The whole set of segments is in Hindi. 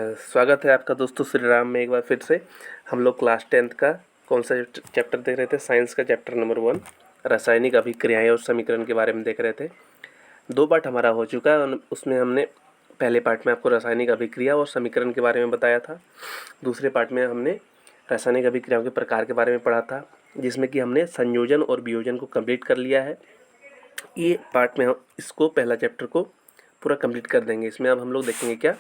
स्वागत है आपका दोस्तों श्री राम में एक बार फिर से। हम लोग क्लास 10th का कौन सा चैप्टर देख रहे थे? साइंस का चैप्टर नंबर 1 रासायनिक अभिक्रियाएं और समीकरण के बारे में देख रहे थे। 2 पार्ट हमारा हो चुका है। उसमें हमने पहले पार्ट में आपको रासायनिक अभिक्रिया और समीकरण के बारे में बताया था। दूसरे पार्ट में हमने रासायनिक अभिक्रियाओं के प्रकार के बारे में पढ़ा था, जिसमें कि हमने संयोजन और वियोजन को कंप्लीट कर लिया है। ये पार्ट में हम इसको पहला चैप्टर को पूरा कंप्लीट कर देंगे। इसमें अब हम लोग देखेंगे क्या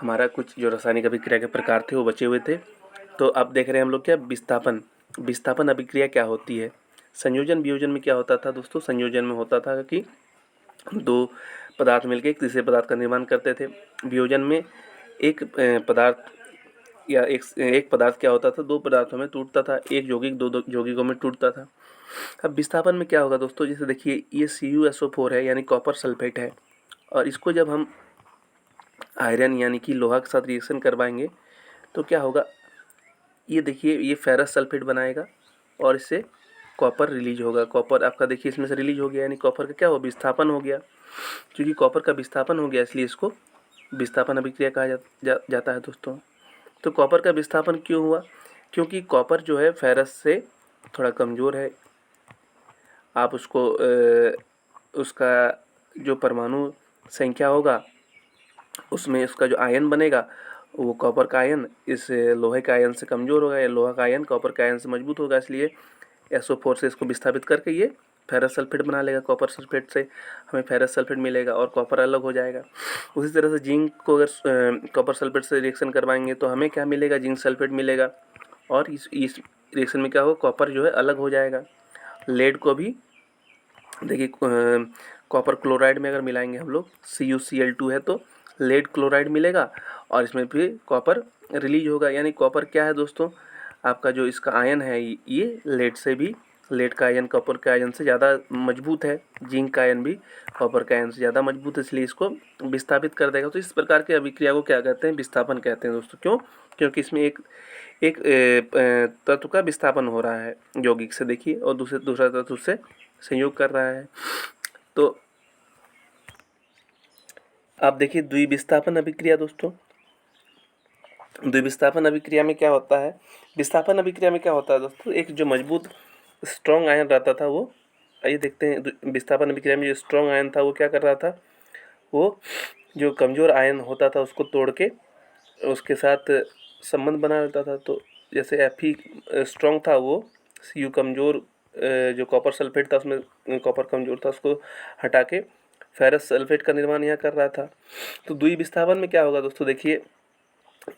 हमारा कुछ जो रासायनिक अभिक्रिया के प्रकार थे वो बचे हुए थे। तो अब देख रहे हैं हम लोग क्या विस्थापन अभिक्रिया क्या होती है। संयोजन वियोजन में क्या होता था दोस्तों? संयोजन में होता था कि 2 पदार्थ मिलकर एक तीसरे पदार्थ का निर्माण करते थे। वियोजन में एक पदार्थ या एक पदार्थ क्या होता था, 2 पदार्थों में टूटता था। एक यौगिक 2 यौगिकों में टूटता था। अब विस्थापन में क्या होगा दोस्तों? जैसे देखिए ये CuSO4 है यानी कॉपर सल्फेट है, और इसको जब हम आयरन यानी कि लोहा के साथ रिएक्शन करवाएंगे तो क्या होगा, ये देखिए ये फेरस सल्फेट बनाएगा और इससे कॉपर रिलीज होगा। कॉपर आपका देखिए इसमें से रिलीज हो गया, यानी कॉपर का क्या हुआ, विस्थापन हो गया। क्योंकि कॉपर का विस्थापन हो गया इसलिए इसको विस्थापन अभिक्रिया कहा जाता है दोस्तों। तो कॉपर का विस्थापन क्यों हुआ? क्योंकि कॉपर जो है फेरस से थोड़ा कमज़ोर है। आप उसको उसका जो परमाणु संख्या होगा उसमें उसका जो आयन बनेगा वो कॉपर का आयन इस लोहे का आयन से कमज़ोर होगा, या लोहा का आयन कॉपर का आयन से मजबूत होगा। इसलिए SO4 से इसको विस्थापित करके ये फेरस सल्फेट बना लेगा। कॉपर सल्फेट से हमें फेरस सल्फेट मिलेगा और कॉपर अलग हो जाएगा। उसी तरह से जिंक को अगर कॉपर सल्फेट से रिएक्शन करवाएंगे तो हमें क्या मिलेगा, जिंक सल्फेट मिलेगा। और इस रिएक्शन में क्या होगा, कॉपर जो है अलग हो जाएगा। लेड को भी देखिए कॉपर क्लोराइड में अगर मिलाएंगे हम लोग CuCl2 है तो लेड क्लोराइड मिलेगा और इसमें भी कॉपर रिलीज होगा। यानी कॉपर क्या है दोस्तों, आपका जो इसका आयन है ये लेड से भी, लेड का आयन कॉपर के आयन से ज़्यादा मजबूत है। जिंक का आयन भी कॉपर के आयन से ज़्यादा मजबूत है, इसलिए इसको विस्थापित कर देगा। तो इस प्रकार की अभिक्रिया को क्या कहते हैं, विस्थापन कहते हैं दोस्तों। क्यों? क्योंकि इसमें एक तत्व का विस्थापन हो रहा है यौगिक से, देखिए, और दूसरा तत्व से संयोग कर रहा है। तो आप देखिए द्विविस्थापन अभिक्रिया दोस्तों। द्विविस्थापन अभिक्रिया में क्या होता है, विस्थापन अभिक्रिया में क्या होता है दोस्तों, एक जो मजबूत स्ट्रॉन्ग आयन रहता था वो, आइए देखते हैं विस्थापन अभिक्रिया में जो स्ट्रॉन्ग आयन था वो क्या कर रहा था, वो जो कमज़ोर आयन होता था उसको तोड़ के उसके साथ संबंध बना लेता था। तो जैसे Fe स्ट्रॉन्ग था, वो Cu कमज़ोर, जो कॉपर सल्फेट था उसमें कॉपर कमज़ोर था, उसको हटा के फेरस सल्फेट का निर्माण यहाँ कर रहा था। तो द्विविस्थापन में क्या होगा दोस्तों, देखिए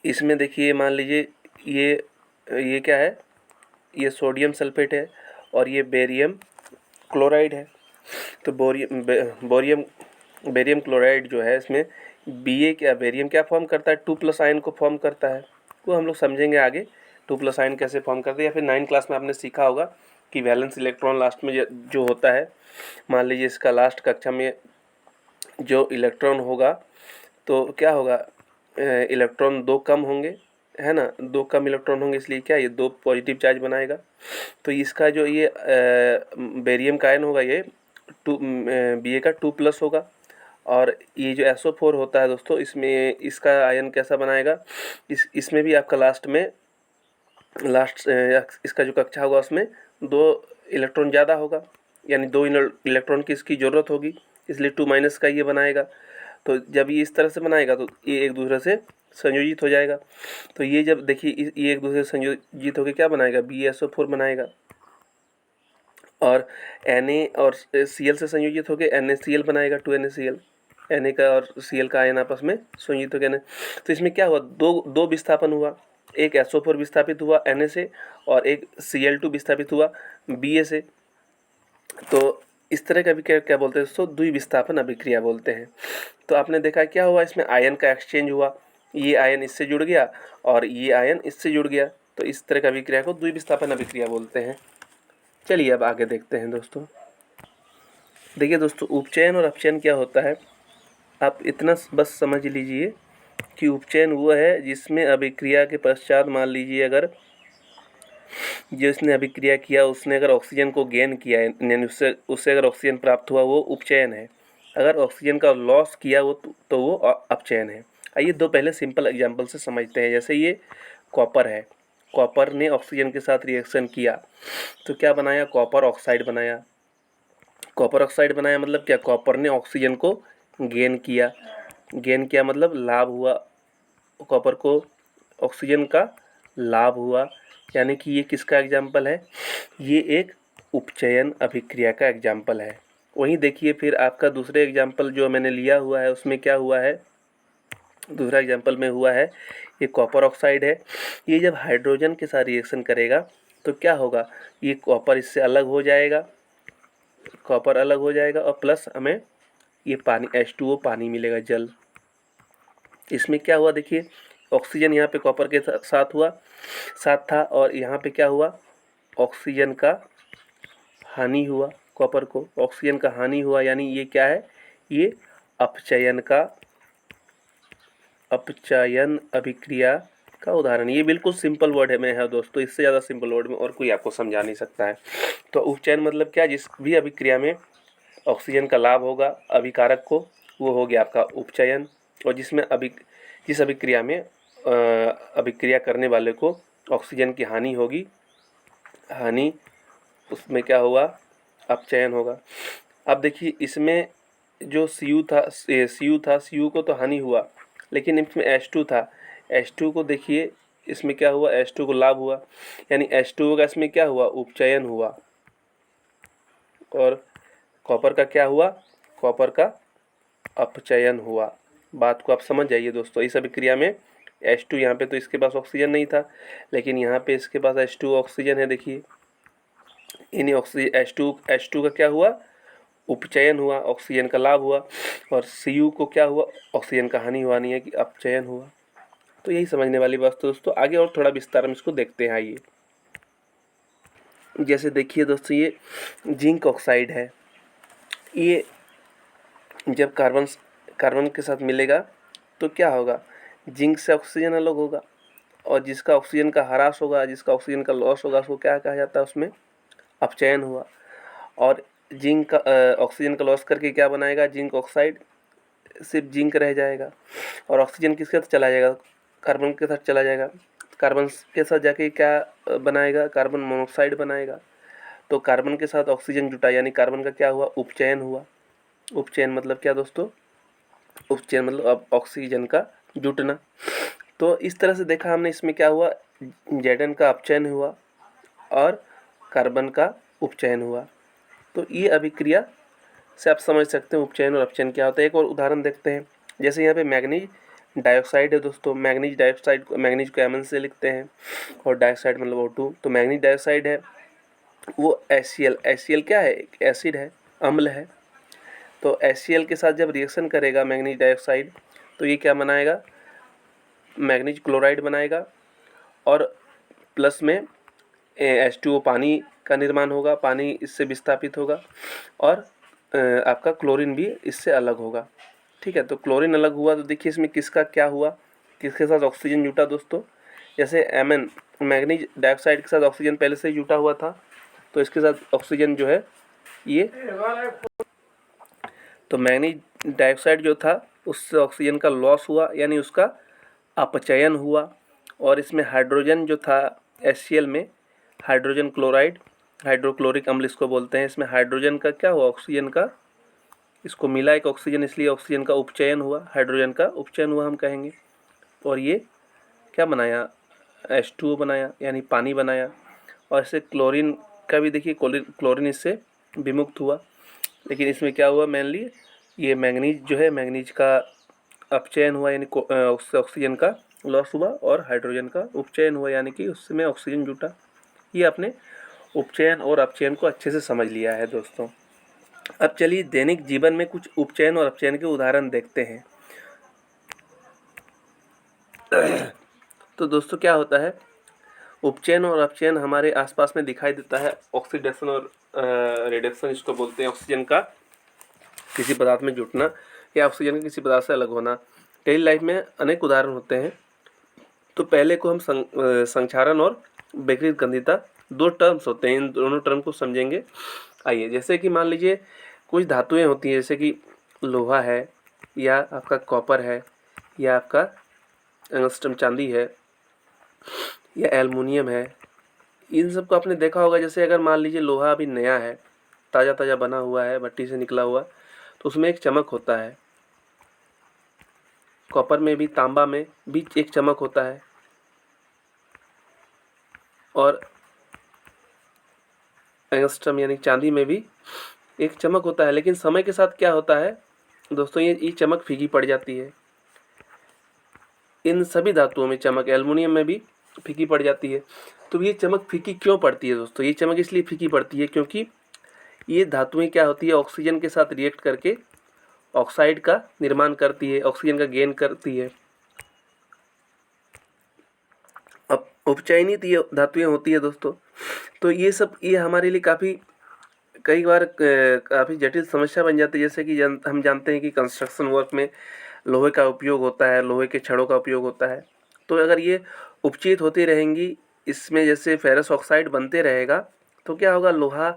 इसमें देखिए मान लीजिए ये क्या है, ये सोडियम सल्फेट है और ये बेरियम क्लोराइड है। तो बेरियम क्लोराइड जो है इसमें बेरियम क्या फॉर्म करता है, 2+ आयन को फॉर्म करता है। वो हम लोग समझेंगे आगे 2+ आयन कैसे फॉर्म करते हैं, या फिर 9 क्लास में आपने सीखा होगा कि वैलेंस इलेक्ट्रॉन लास्ट में जो होता है, मान लीजिए इसका लास्ट कक्षा में जो इलेक्ट्रॉन होगा तो क्या होगा, इलेक्ट्रॉन 2 कम होंगे, है ना, 2 कम इलेक्ट्रॉन होंगे, इसलिए क्या ये 2 पॉजिटिव चार्ज बनाएगा। तो इसका जो ये बेरियम का आयन होगा ये Ba का 2+ होगा। और ये जो SO4 होता है दोस्तों, इसमें इसका आयन कैसा बनाएगा, इसमें भी आपका लास्ट इसका जो कक्षा होगा उसमें 2 इलेक्ट्रॉन ज़्यादा होगा, यानी 2 इलेक्ट्रॉन की इसकी ज़रूरत होगी, इसलिए 2- का ये बनाएगा। तो जब ये इस तरह से बनाएगा तो ये एक दूसरे से संयोजित हो जाएगा। तो ये जब देखिए ये एक दूसरे से संयोजित होकर क्या बनाएगा, BaSO4 बनाएगा। और Na और Cl से संयोजित होकर NaCl बनाएगा, 2NaCl। Na का और Cl का आयन आपस में संयोजित हो गया। तो इसमें क्या हुआ, दो विस्थापन हुआ, एक SO4 विस्थापित हुआ Na से और एक Cl2 विस्थापित हुआ Ba से। तो इस तरह का भी क्या बोलते हैं दोस्तों, द्विविस्थापन अभिक्रिया बोलते हैं। तो आपने देखा क्या हुआ, इसमें आयन का एक्सचेंज हुआ, ये आयन इससे जुड़ गया और ये आयन इससे जुड़ गया। तो इस तरह का अभिक्रिया को द्विविस्थापन अभिक्रिया बोलते हैं। चलिए अब आगे देखते हैं दोस्तों। देखिए दोस्तों, उपचयन और अपचयन क्या होता है, आप इतना बस समझ लीजिए कि उपचयन वो है जिसमें अभिक्रिया के पश्चात मान लीजिए अगर जिसने अभिक्रिया किया उसने अगर ऑक्सीजन को गेन किया है, यानी उससे अगर ऑक्सीजन प्राप्त हुआ, वो उपचयन है। अगर ऑक्सीजन का लॉस किया वो तो वो अपचयन है। आइए दो पहले सिंपल एग्जांपल से समझते हैं। जैसे ये कॉपर है, कॉपर ने ऑक्सीजन के साथ रिएक्शन किया तो क्या बनाया, कॉपर ऑक्साइड बनाया। कॉपर ऑक्साइड बनाया मतलब क्या, कॉपर ने ऑक्सीजन को गेन किया। गेन किया मतलब लाभ हुआ, कॉपर को ऑक्सीजन का लाभ हुआ। यानी कि ये किसका एग्जाम्पल है, ये एक उपचयन अभिक्रिया का एग्जाम्पल है। वहीं देखिए फिर आपका दूसरे एग्जाम्पल जो मैंने लिया हुआ है उसमें क्या हुआ है, दूसरा एग्जाम्पल में हुआ है ये कॉपर ऑक्साइड है। ये जब हाइड्रोजन के साथ रिएक्शन करेगा तो क्या होगा, ये कॉपर इससे अलग हो जाएगा, कॉपर अलग हो जाएगा और प्लस हमें ये पानी H2O पानी मिलेगा, जल। इसमें क्या हुआ देखिए, ऑक्सीजन यहाँ पे कॉपर के साथ था और यहाँ पे क्या हुआ, ऑक्सीजन का हानि हुआ, कॉपर को ऑक्सीजन का हानि हुआ। यानी ये क्या है, ये अपचयन अभिक्रिया का उदाहरण। ये बिल्कुल सिंपल वर्ड है दोस्तों, इससे ज़्यादा सिंपल वर्ड में और कोई आपको समझा नहीं सकता है। तो उपचयन मतलब क्या, जिस भी अभिक्रिया में ऑक्सीजन का लाभ होगा अभिकारक को, वो हो गया आपका उपचयन। और जिस अभिक्रिया में अभिक्रिया करने वाले को ऑक्सीजन की हानि होगी, हानि, उसमें क्या हुआ, अपचयन होगा। अब देखिए इसमें जो Cu को तो हानि हुआ, लेकिन इसमें H2 था, H2 को देखिए इसमें क्या हुआ, H2 को लाभ हुआ। यानी H2O का इसमें क्या हुआ, उपचयन हुआ। और कॉपर का क्या हुआ, कॉपर का अपचयन हुआ। बात को आप समझ जाइए दोस्तों। इस अभिक्रिया में H2, यहाँ पे तो इसके पास ऑक्सीजन नहीं था, लेकिन यहाँ पे इसके पास H2 ऑक्सीजन है। देखिए इन H2 का क्या हुआ, उपचयन हुआ, ऑक्सीजन का लाभ हुआ। और Cu को क्या हुआ, ऑक्सीजन का हानि हुआ, नहीं है कि अपचयन हुआ। तो यही समझने वाली बात दोस्तों। आगे और थोड़ा विस्तार में इसको देखते हैं। आइए जैसे देखिए दोस्तों, ये जिंक ऑक्साइड है, ये जब कार्बन के साथ मिलेगा तो क्या होगा, जिंक से ऑक्सीजन अलग होगा और जिसका ऑक्सीजन का ह्रास होगा, जिसका ऑक्सीजन का लॉस होगा, उसको क्या कहा जाता है, उसमें अपचयन हुआ। और जिंक का ऑक्सीजन का लॉस करके क्या बनाएगा, जिंक ऑक्साइड, सिर्फ जिंक रह जाएगा। और ऑक्सीजन किसके साथ चला जाएगा, कार्बन के साथ चला जाएगा। कार्बन के साथ जाके क्या बनाएगा, कार्बन मोनोऑक्साइड बनाएगा। तो कार्बन के साथ ऑक्सीजन जुटा, यानी कार्बन का क्या हुआ, उपचयन हुआ। उपचयन मतलब क्या दोस्तों, उपचयन मतलब अब ऑक्सीजन का जुटना। तो इस तरह से देखा हमने, इसमें क्या हुआ, Zn का अपचयन हुआ और कार्बन का उपचयन हुआ। तो ये अभिक्रिया से आप समझ सकते हैं उपचयन और अपचयन क्या होता है। एक और उदाहरण देखते हैं। जैसे यहाँ पे मैग्नीज डाइऑक्साइड है दोस्तों, मैग्नीज डाइऑक्साइड, मैग्नीज को Mn से लिखते हैं और डाइऑक्साइड मतलब O2। तो मैग्नीज डाइऑक्साइड है वो HCl क्या है, एक एसिड है, अम्ल है। तो HCl के साथ जब रिएक्शन करेगा मैग्नीज डाइऑक्साइड तो ये क्या बनाएगा, मैग्नीज क्लोराइड बनाएगा और प्लस में H2O पानी का निर्माण होगा, पानी इससे विस्थापित होगा और आपका क्लोरीन भी इससे अलग होगा। ठीक है, तो क्लोरीन अलग हुआ तो देखिए इसमें किसका क्या हुआ, किसके साथ ऑक्सीजन जुटा दोस्तों। जैसे Mn, मैग्नीज डाइऑक्साइड के साथ ऑक्सीजन पहले से ही जुटा हुआ था, तो इसके साथ ऑक्सीजन जो है ये, तो मैग्नीज डाइऑक्साइड जो था उससे ऑक्सीजन का लॉस हुआ, यानी उसका अपचयन हुआ। और इसमें हाइड्रोजन जो था HCl में, हाइड्रोजन क्लोराइड, हाइड्रोक्लोरिक अम्ल इसको बोलते हैं, इसमें हाइड्रोजन का क्या हुआ, ऑक्सीजन का, इसको मिला एक ऑक्सीजन, इसलिए ऑक्सीजन का उपचयन हुआ, हाइड्रोजन का उपचयन हुआ हम कहेंगे। और ये क्या बनाया, H2O बनाया, यानी पानी बनाया। और इससे क्लोरीन का भी देखिए, क्लोरीन इससे विमुक्त हुआ। लेकिन इसमें क्या हुआ, मेनली ये मैंगनीज जो है, मैंगनीज का अपचयन हुआ, यानी उससे ऑक्सीजन का लॉस हुआ और हाइड्रोजन का उपचयन हुआ, यानी कि उसमें ऑक्सीजन जुटा। ये आपने उपचयन और अपचयन को अच्छे से समझ लिया है दोस्तों। अब चलिए दैनिक जीवन में कुछ उपचयन और अपचयन के उदाहरण देखते हैं। तो दोस्तों क्या होता है, उपचयन और अपचयन हमारे आसपास में दिखाई देता है। ऑक्सीडेशन और रिडक्शन इसको बोलते हैं, ऑक्सीजन का किसी पदार्थ में जुटना या ऑक्सीजन का किसी पदार्थ से अलग होना। डेली लाइफ में अनेक उदाहरण होते हैं। तो पहले को हम संक्षारण और विकृत गंधिता, दो टर्म्स होते हैं, इन दोनों टर्म को समझेंगे। आइए, जैसे कि मान लीजिए कुछ धातुएं होती हैं, जैसे कि लोहा है या आपका कॉपर है यह आपका एंगस्ट्रम चांदी है या एल्युमिनियम है। इन सब को आपने देखा होगा, जैसे अगर मान लीजिए लोहा अभी नया है, ताज़ा ताज़ा बना हुआ है, भट्टी से निकला हुआ, तो उसमें एक चमक होता है। कॉपर में भी, तांबा में भी एक चमक होता है, और एंगस्ट्रम यानी चांदी में भी एक चमक होता है। लेकिन समय के साथ क्या होता है दोस्तों, ये चमक फीकी पड़ जाती है। इन सभी धातुओं में चमक, एल्युमिनियम में भी फीकी पड़ जाती है। तो ये चमक फीकी क्यों पड़ती है दोस्तों? ये चमक इसलिए फीकी पड़ती है क्योंकि ये धातुएं क्या होती है, ऑक्सीजन के साथ रिएक्ट करके ऑक्साइड का निर्माण करती है, ऑक्सीजन का गेन करती है। अब उपचयनित ये धातुएं होती है दोस्तों। तो ये हमारे लिए कई बार काफ़ी जटिल समस्या बन जाती है। जैसे कि हम जानते हैं कि कंस्ट्रक्शन वर्क में लोहे का उपयोग होता है, लोहे के छड़ों का उपयोग होता है। तो अगर ये उपचित होती रहेंगी, इसमें जैसे फेरस ऑक्साइड बनते रहेगा, तो क्या होगा, लोहा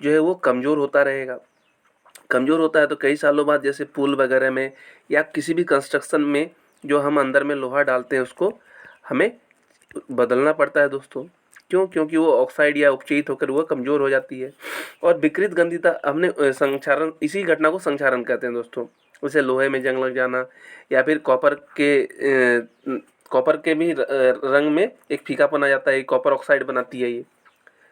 जो है वो कमज़ोर होता रहेगा। कमज़ोर होता है तो कई सालों बाद जैसे पुल वगैरह में या किसी भी कंस्ट्रक्शन में जो हम अंदर में लोहा डालते हैं, उसको हमें बदलना पड़ता है दोस्तों। क्यों? क्योंकि वो ऑक्साइड या उपचयित होकर वो कमज़ोर हो जाती है। और विकृत गंधिता हमने संक्षारण, इसी घटना को संक्षारण कहते हैं दोस्तों। जैसे लोहे में जंग लग जाना, या फिर कॉपर के भी रंग में एक फीकापन आ जाता है। कॉपर ऑक्साइड बनाती है ये,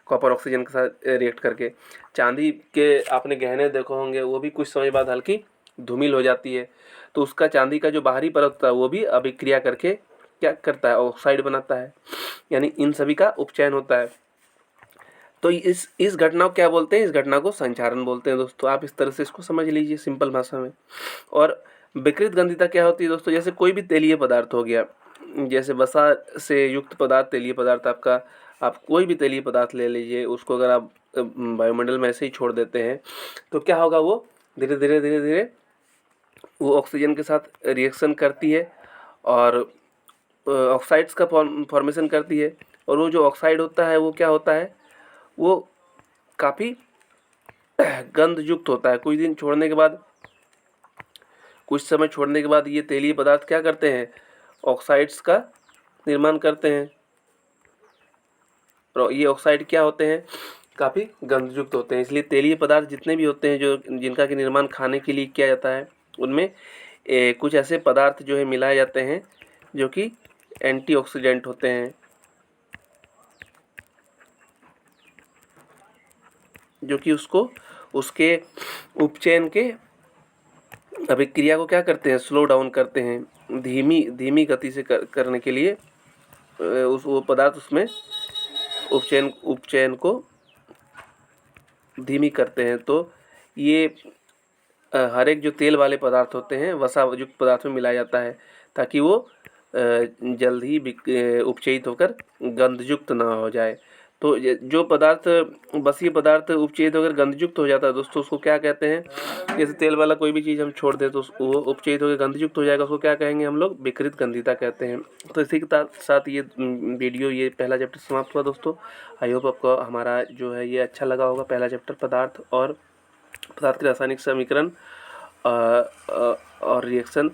कॉपर ऑक्सीजन के साथ रिएक्ट करके। चांदी के आपने गहने देखो होंगे, वो भी कुछ समय बाद हल्की धूमिल हो जाती है। तो उसका चांदी का जो बाहरी परत होता है वो भी अभिक्रिया करके क्या करता है, ऑक्साइड बनाता है। यानी इन सभी का उपचयन होता है। तो इस घटना को क्या बोलते हैं? इस घटना को संचारण बोलते हैं दोस्तों। आप इस तरह से इसको समझ लीजिए सिंपल भाषा में। और विकृत गंधिता क्या होती है दोस्तों? जैसे कोई भी तेलीय पदार्थ हो गया, जैसे वसा से युक्त पदार्थ, तेलीय पदार्थ आपका, आप कोई भी तेलीय पदार्थ ले लीजिए, उसको अगर आप वायुमंडल में ऐसे ही छोड़ देते हैं तो क्या होगा, वो धीरे धीरे वो ऑक्सीजन के साथ रिएक्शन करती है और ऑक्साइड्स का फॉर्मेशन करती है। और वो जो ऑक्साइड होता है वो क्या होता है, वो काफ़ी गंध युक्त होता है। कुछ समय छोड़ने के बाद ये तेलीय पदार्थ क्या करते हैं, ऑक्साइड्स का निर्माण करते हैं। और ये ऑक्साइड क्या होते हैं, काफ़ी गंधयुक्त होते हैं। इसलिए तेलीय पदार्थ जितने भी होते हैं जो जिनका कि निर्माण खाने के लिए किया जाता है, उनमें कुछ ऐसे पदार्थ जो है मिलाए जाते हैं जो कि एंटीऑक्सीडेंट होते हैं, जो कि उसके उपचयन के अभिक्रिया को क्या करते हैं, स्लो डाउन करते हैं। धीमी गति से करने के लिए वो पदार्थ उसमें उपचयन को धीमी करते हैं। तो ये हर एक जो तेल वाले पदार्थ होते हैं वसा युक्त पदार्थ में मिलाया जाता है, ताकि वो जल्द ही उपचयित होकर गंधयुक्त ना हो जाए। तो जो पदार्थ, बस ये पदार्थ उपचयित होकर गंधयुक्त हो जाता है दोस्तों, उसको क्या कहते हैं? जैसे तेल वाला कोई भी चीज़ हम छोड़ दें तो वो उपचयित होकर गंधयुक्त हो जाएगा, उसको क्या कहेंगे हम लोग? विकृत गंधिता कहते हैं। तो इसी के साथ ये वीडियो, ये पहला चैप्टर समाप्त हुआ दोस्तों। आई होप आपको हमारा जो है ये अच्छा लगा होगा, पहला चैप्टर पदार्थ के रासायनिक समीकरण और रिएक्शन।